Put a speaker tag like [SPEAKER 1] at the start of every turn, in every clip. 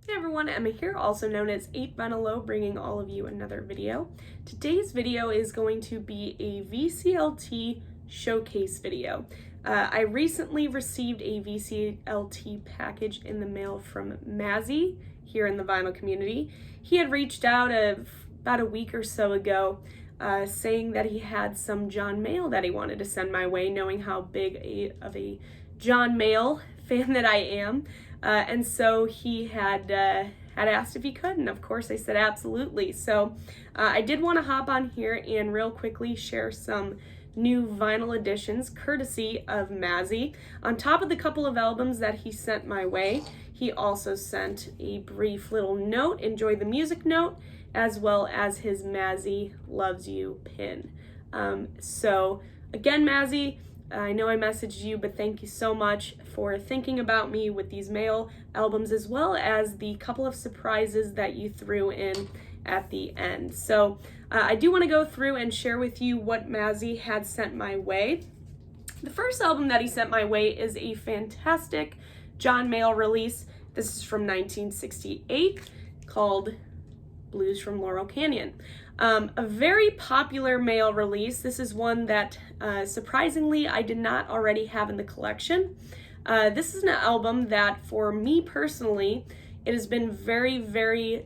[SPEAKER 1] Hey everyone, Emma here, also known as 8vinyllow, bringing all of you another video. Today's video is going to be a VCLT showcase video. I recently received a VCLT package in the mail from Mazzy here in the vinyl community. He had reached out about a week or so ago saying that he had some John Mayall that he wanted to send my way, knowing how big of a John Mayall fan that I am. And so he had asked if he could, and of course I said absolutely. So I did want to hop on here and real quickly share some new vinyl editions courtesy of Mazzy. On top of the couple of albums that he sent my way, he also sent a brief little note, enjoy the music note, as well as his Mazzy loves you pin. So again, Mazzy, I know I messaged you, but thank you so much for thinking about me with these Mayall albums, as well as the couple of surprises that you threw in at the end. So I do want to go through and share with you what Mazzy had sent my way. The first album that he sent my way is a fantastic John Mayall release. This is from 1968, called Blues from Laurel Canyon. A very popular Mayall release. This is one that surprisingly I did not already have in the collection. This is an album that for me personally, it has been very, very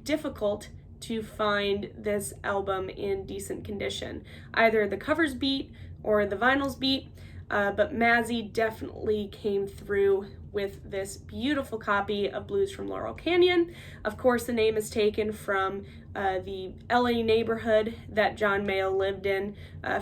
[SPEAKER 1] difficult to find this album in decent condition. Either the covers beat or the vinyls beat, but Mazzy definitely came through with this beautiful copy of Blues from Laurel Canyon. Of course, the name is taken from the LA neighborhood that John Mayall lived in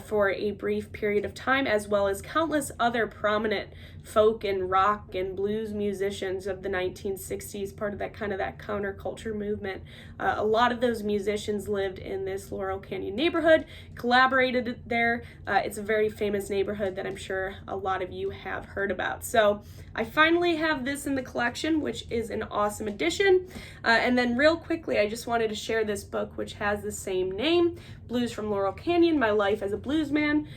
[SPEAKER 1] for a brief period of time, as well as countless other prominent folk and rock and blues musicians of the 1960s, part of that counterculture movement. A lot of those musicians lived in this Laurel Canyon neighborhood, collaborated there. It's a very famous neighborhood that I'm sure a lot of you have heard about. So I finally have this in the collection, which is an awesome addition. And then real quickly, I just wanted to share this book, which has the same name, Blues from Laurel Canyon, My Life as a Bluesman,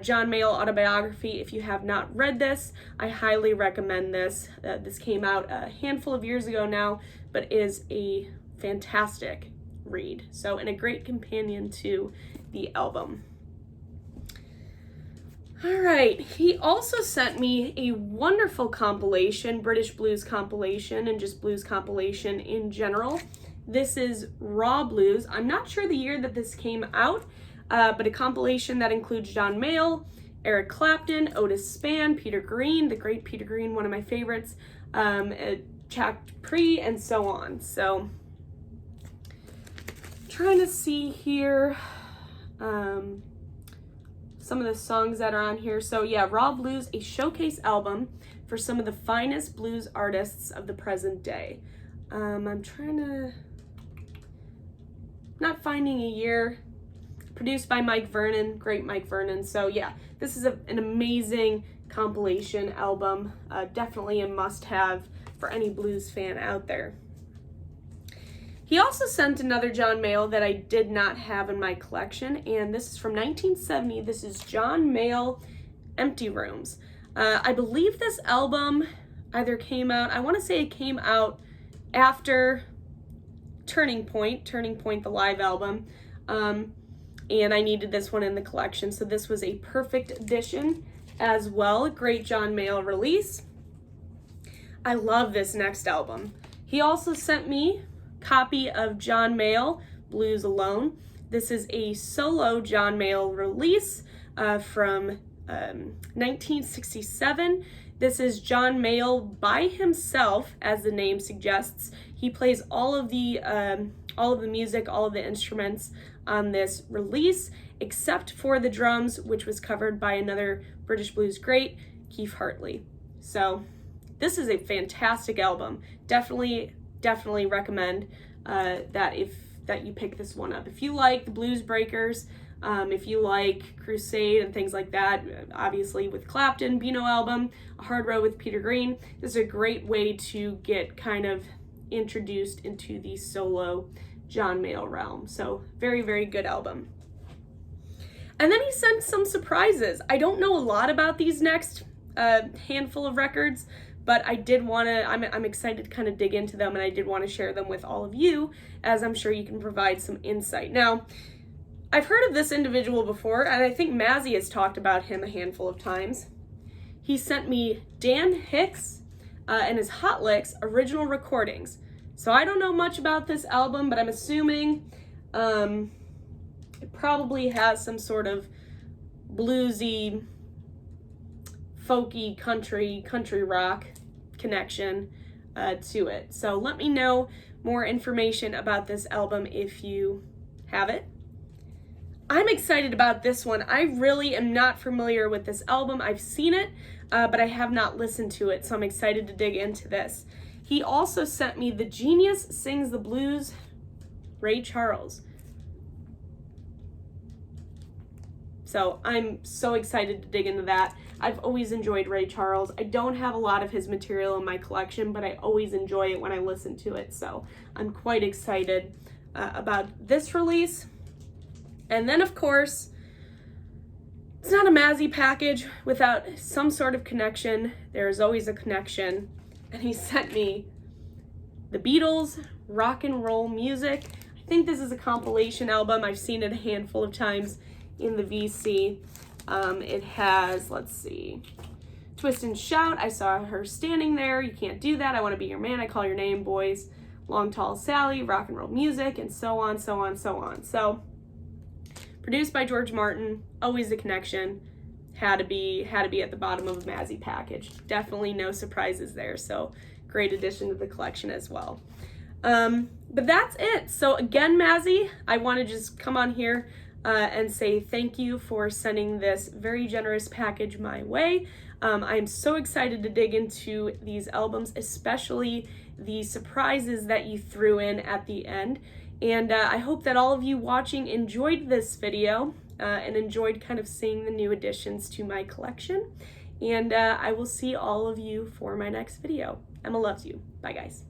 [SPEAKER 1] John Mayall autobiography. If you have not read this, I highly recommend this. This came out a handful of years ago now, but is a fantastic read. So, and a great companion to the album. All right, he also sent me a wonderful compilation, British blues compilation, and just blues compilation in general. This is Raw Blues. I'm not sure the year that this came out, but a compilation that includes John Mayall, Eric Clapton, Otis Spann, Peter Green, the great Peter Green, one of my favorites, Chuck Dupree, and so on. So, trying to see here. Some of the songs that are on here. So yeah, Raw Blues, a showcase album for some of the finest blues artists of the present day. I'm trying to, not finding a year. Produced by Mike Vernon, great Mike Vernon. So yeah, this is an amazing compilation album. Definitely a must-have for any blues fan out there. He also sent another John Mayall that I did not have in my collection, and this is from 1970. This is John Mayall, Empty Rooms. I believe this album either came out, I want to say it came out after Turning Point the live album, and I needed this one in the collection, so this was a perfect addition as well. Great John Mayall release. I love this next album. He also sent me copy of John Mayall, Blues Alone. This is a solo John Mayall release from 1967. This is John Mayall by himself, as the name suggests. He plays all of the music, all of the instruments on this release, except for the drums, which was covered by another British blues great, Keith Hartley. So this is a fantastic album. Definitely recommend that you pick this one up. If you like the Blues Breakers, if you like Crusade and things like that, obviously with Clapton, Beano album, A Hard Road with Peter Green, this is a great way to get kind of introduced into the solo John Mayall realm. So very, very good album. And then he sent some surprises. I don't know a lot about these next handful of records, but I did want to, I'm excited to kind of dig into them, and I did want to share them with all of you, as I'm sure you can provide some insight. Now, I've heard of this individual before, and I think Mazzy has talked about him a handful of times. He sent me Dan Hicks and his Hot Licks original recordings. So I don't know much about this album, but I'm assuming it probably has some sort of bluesy, folky, country rock connection to it. So let me know more information about this album if you have it. I'm excited about this one. I really am not familiar with this album. I've seen it, but I have not listened to it, so I'm excited to dig into this. He also sent me The Genius Sings the Blues, Ray Charles. So I'm so excited to dig into that. I've always enjoyed Ray Charles. I don't have a lot of his material in my collection, but I always enjoy it when I listen to it. So I'm quite excited about this release. And then, of course, it's not a Mazzy package without some sort of connection. There is always a connection. And he sent me The Beatles, Rock and Roll Music. I think this is a compilation album. I've seen it a handful of times in the VC. It has, let's see, Twist and Shout. I saw her standing there. You Can't Do That. I Want to Be Your Man. I Call Your Name, Boys. Long Tall Sally, Rock and Roll Music, and so on, so on, so on. So, produced by George Martin, always a connection. Had to be at the bottom of a Mazzy package. Definitely no surprises there. So great addition to the collection as well. But that's it. So again, Mazzy, I want to just come on here and say thank you for sending this very generous package my way. I'm so excited to dig into these albums, especially the surprises that you threw in at the end. And I hope that all of you watching enjoyed this video and enjoyed kind of seeing the new additions to my collection. And I will see all of you for my next video. Emma loves you. Bye, guys.